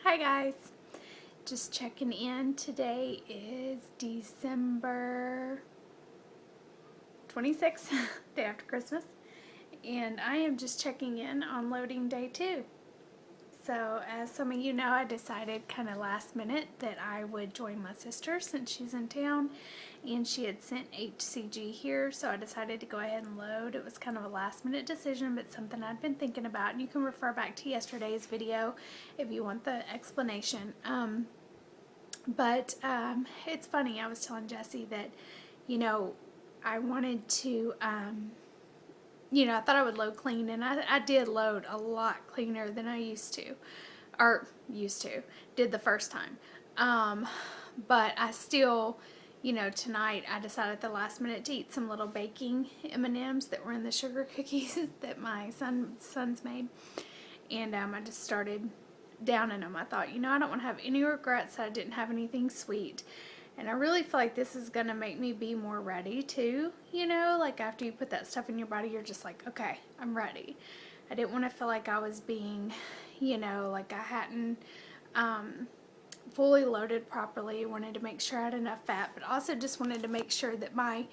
Hi guys, just checking in. Today is December 26th, day after Christmas, and I am just checking in on loading day 2. So as some of you know, I decided kind of last minute that I would join my sister since she's in town, and she had sent HCG here, so I decided to go ahead and load. It was kind of a last minute decision, but something I'd been thinking about, and you can refer back to yesterday's video if you want the explanation. But it's funny, I was telling Jesse that, I wanted to, I thought I would load clean, and I did load a lot cleaner than I did the first time. But I still, tonight I decided at the last minute to eat some little baking M&Ms that were in the sugar cookies that my son's made. And I just started downing them. I thought, I don't want to have any regrets that I didn't have anything sweet. And I really feel like this is going to make me be more ready too, like after you put that stuff in your body, you're just like, okay, I'm ready. I didn't want to feel like I was being, like I hadn't fully loaded properly. I wanted to make sure I had enough fat, but also just wanted to make sure that my,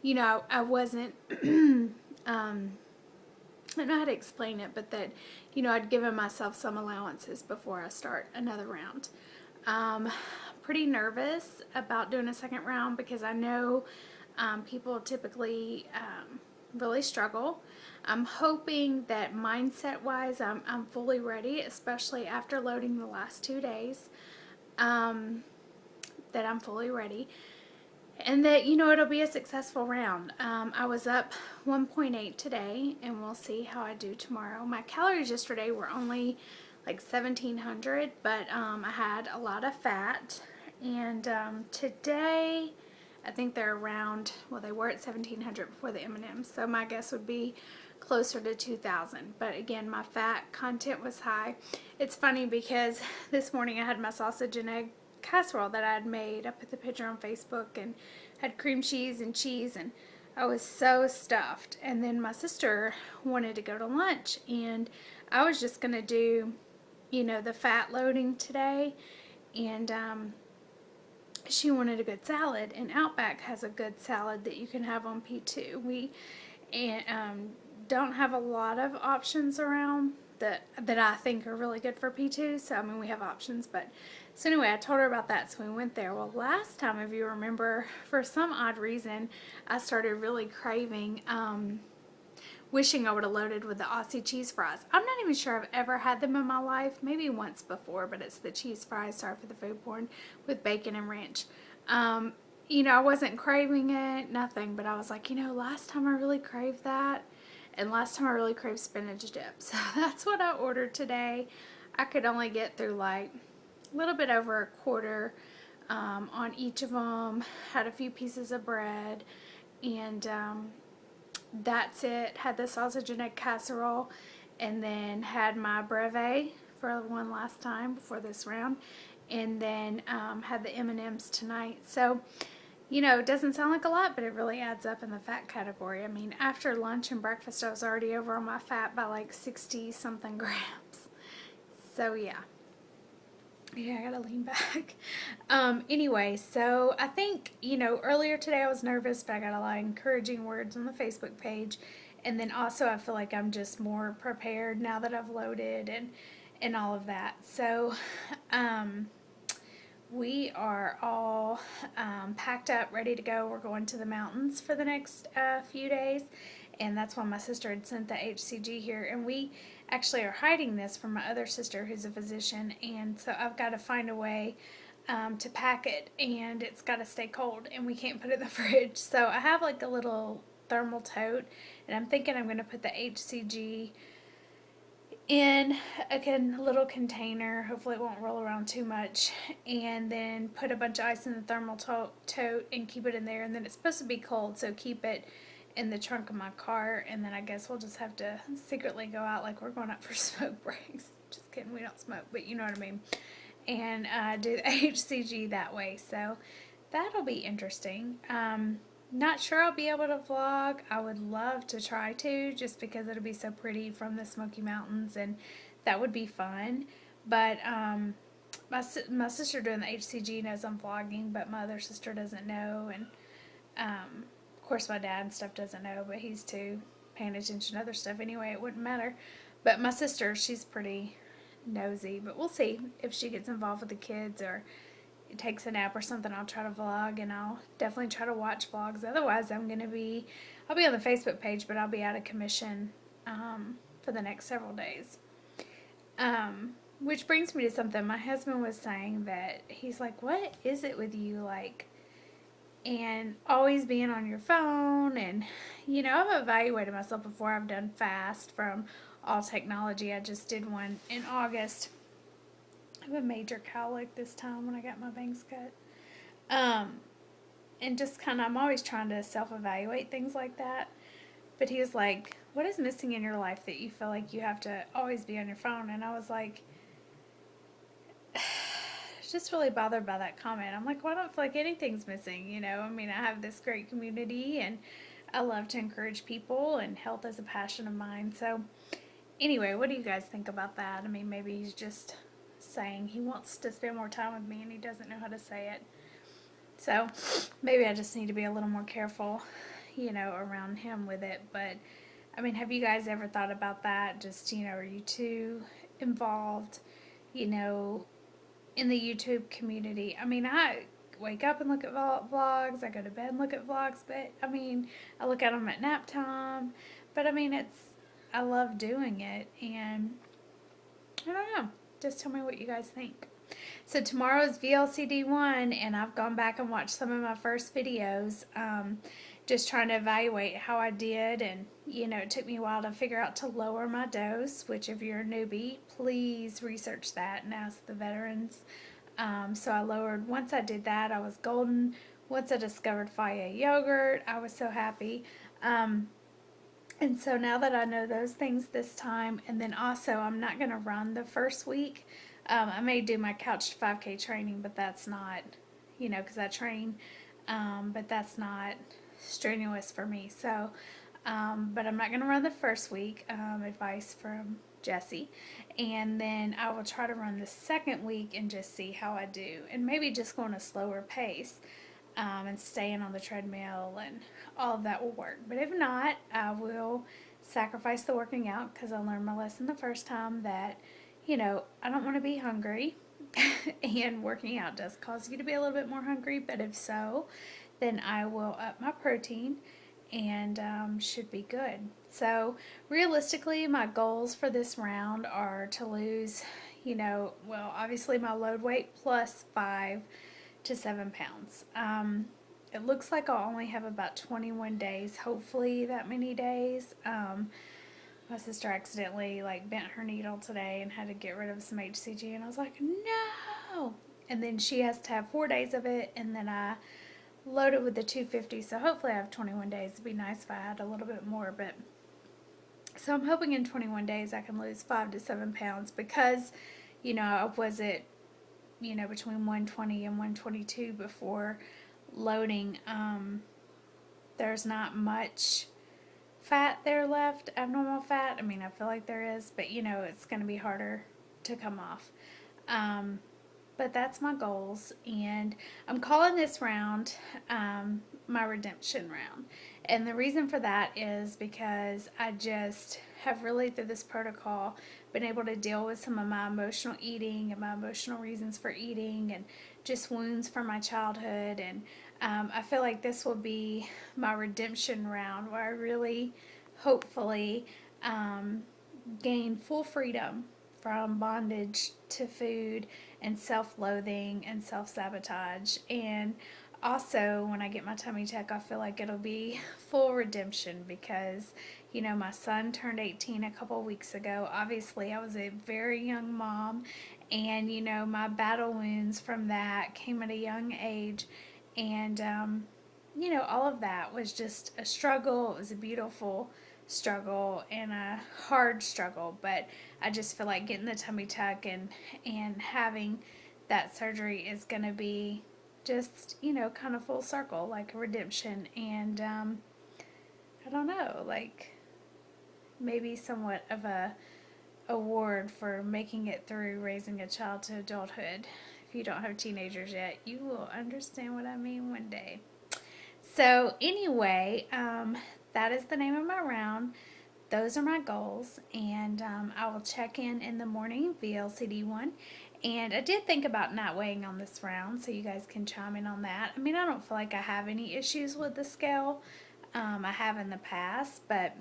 I wasn't, I don't know how to explain it, but that, I'd given myself some allowances before I start another round. Pretty nervous about doing a second round because I know people typically really struggle. I'm hoping that mindset-wise I'm fully ready, especially after loading the last 2 days, that I'm fully ready. And that, it'll be a successful round. I was up 1.8 today, and we'll see how I do tomorrow. My calories yesterday were only like 1,700, but I had a lot of fat. And today, I think they're around, well, they were at 1,700 before the M&Ms, so my guess would be closer to 2,000. But again, my fat content was high. It's funny because this morning I had my sausage and egg casserole that I had made. I put the picture on Facebook and had cream cheese, and I was so stuffed. And then my sister wanted to go to lunch, and I was just going to do, the fat loading today, and she wanted a good salad, and Outback has a good salad that you can have on P2. We don't have a lot of options around that I think are really good for P2, so we have options, but so anyway, I told her about that, so we went there. Well, last time, if you remember, for some odd reason, I started really craving, wishing I would have loaded with the Aussie cheese fries. I'm not even sure I've ever had them in my life, maybe once before, but it's the cheese fries, sorry for the food porn, with bacon and ranch. I wasn't craving it, nothing, but I was like, last time I really craved that, and last time I really craved spinach dip, so that's what I ordered today. I could only get through like a little bit over a quarter on each of them. Had a few pieces of bread, and that's it. Had the sausage and egg casserole, and then had my brevet for one last time before this round, and then had the M&Ms tonight. So, it doesn't sound like a lot, but it really adds up in the fat category. After lunch and breakfast, I was already over on my fat by like 60 something grams. So yeah. Yeah, I gotta lean back. Anyway, so I think, earlier today I was nervous, but I got a lot of encouraging words on the Facebook page. And then also I feel like I'm just more prepared now that I've loaded and all of that. So, we are all packed up, ready to go. We're going to the mountains for the next few days. And that's why my sister had sent the HCG here. And we actually are hiding this from my other sister who's a physician. And so I've got to find a way to pack it. And it's got to stay cold. And we can't put it in the fridge. So I have like a little thermal tote. And I'm thinking I'm going to put the HCG in a little container. Hopefully it won't roll around too much, and then put a bunch of ice in the thermal tote and keep it in there. And then it's supposed to be cold, so keep it in the trunk of my car, and then I guess we'll just have to secretly go out like we're going out for smoke breaks. Just kidding, we don't smoke, but you know what I mean. And do the HCG that way, so that'll be interesting. Not sure I'll be able to vlog. I would love to try to, just because it'll be so pretty from the Smoky Mountains, and that would be fun. But my sister doing the HCG knows I'm vlogging, but my other sister doesn't know, and of course my dad and stuff doesn't know, but he's too paying attention to other stuff anyway. It wouldn't matter. But my sister, she's pretty nosy, but we'll see if she gets involved with the kids or takes a nap or something. I'll try to vlog, and I'll definitely try to watch vlogs. Otherwise, I'll be on the Facebook page, but I'll be out of commission for the next several days. Which brings me to something my husband was saying, that he's like, what is it with you, like, and always being on your phone? And I've evaluated myself before. I've done fast from all technology. I just did one in August. I have a major cowlick this time when I got my bangs cut. And just kind of, I'm always trying to self-evaluate things like that. But he was like, what is missing in your life that you feel like you have to always be on your phone? And I was like, just really bothered by that comment. I'm like, well, I don't feel like anything's missing, I mean, I have this great community, and I love to encourage people, and health is a passion of mine. So anyway, what do you guys think about that? I mean, maybe he's just saying he wants to spend more time with me and he doesn't know how to say it. So maybe I just need to be a little more careful, around him with it. But I mean, have you guys ever thought about that? Just, are you too involved, in the YouTube community? I mean, I wake up and look at vlogs. I go to bed and look at vlogs. But I mean, I look at them at nap time. But I mean, I love doing it. And I don't know. Just tell me what you guys think. So tomorrow's VLCD1, and I've gone back and watched some of my first videos, just trying to evaluate how I did. And it took me a while to figure out to lower my dose, which if you're a newbie, please research that and ask the veterans. So I lowered. Once I did that, I was golden. Once I discovered Faya yogurt, I was so happy. And so now that I know those things this time, and then also I'm not going to run the first week. I may do my couch 5K training, but that's not, because I train, but that's not strenuous for me. So, but I'm not going to run the first week, advice from Jesse. And then I will try to run the second week and just see how I do. And maybe just go on a slower pace. And staying on the treadmill and all of that will work. But if not, I will sacrifice the working out, because I learned my lesson the first time that, I don't want to be hungry. And working out does cause you to be a little bit more hungry. But if so, then I will up my protein and should be good. So realistically, my goals for this round are to lose, obviously my load weight plus 5 to 7 pounds. It looks like I'll only have about 21 days, hopefully that many days. My sister accidentally bent her needle today and had to get rid of some HCG, and I was like, no! And then she has to have 4 days of it, and then I loaded with the 250, so hopefully I have 21 days. It'd be nice if I had a little bit more, but so I'm hoping in 21 days I can lose 5 to 7 pounds, because, I was at between 120 and 122 before loading. There's not much fat there left, abnormal fat. I mean, I feel like there is, but it's going to be harder to come off. But that's my goals, and I'm calling this round my redemption round. And the reason for that is because I just have really, through this protocol, been able to deal with some of my emotional eating and my emotional reasons for eating and just wounds from my childhood. And I feel like this will be my redemption round, where I really, hopefully, gain full freedom from bondage to food and self-loathing and self-sabotage. And also, when I get my tummy tuck, I feel like it'll be full redemption, because, my son turned 18 a couple weeks ago. Obviously, I was a very young mom, and, my battle wounds from that came at a young age. And, all of that was just a struggle. It was a beautiful struggle and a hard struggle, but I just feel like getting the tummy tuck and having that surgery is going to be just, kind of full circle, like a redemption. And I don't know, maybe somewhat of a award for making it through raising a child to adulthood. If you don't have teenagers yet, you will understand what I mean one day. So anyway, that is the name of my round. Those are my goals, and I will check in the morning, VLCD one. And I did think about not weighing on this round, so you guys can chime in on that. I mean, I don't feel like I have any issues with the scale. I have in the past, but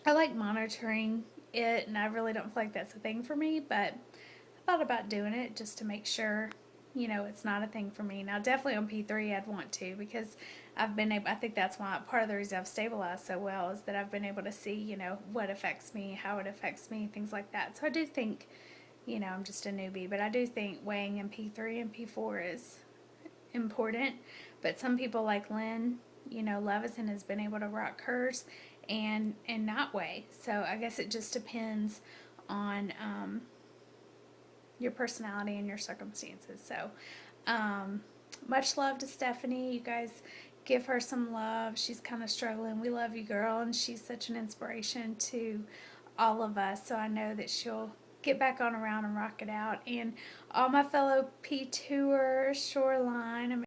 I like monitoring it, and I really don't feel like that's a thing for me. But I thought about doing it just to make sure, it's not a thing for me. Now, definitely on P3, I'd want to, because I've been able, I think that's why part of the reason I've stabilized so well is that I've been able to see, what affects me, how it affects me, things like that. So I do think, I'm just a newbie, but I do think weighing in P3 and P4 is important. But some people like Lynn, Levison has been able to rock hers and not weigh. So I guess it just depends on your personality and your circumstances. So much love to Stephanie. You guys give her some love. She's kind of struggling. We love you, girl, and she's such an inspiration to all of us. So I know that she'll get back on around and rock it out. And all my fellow P2ers, Shoreline,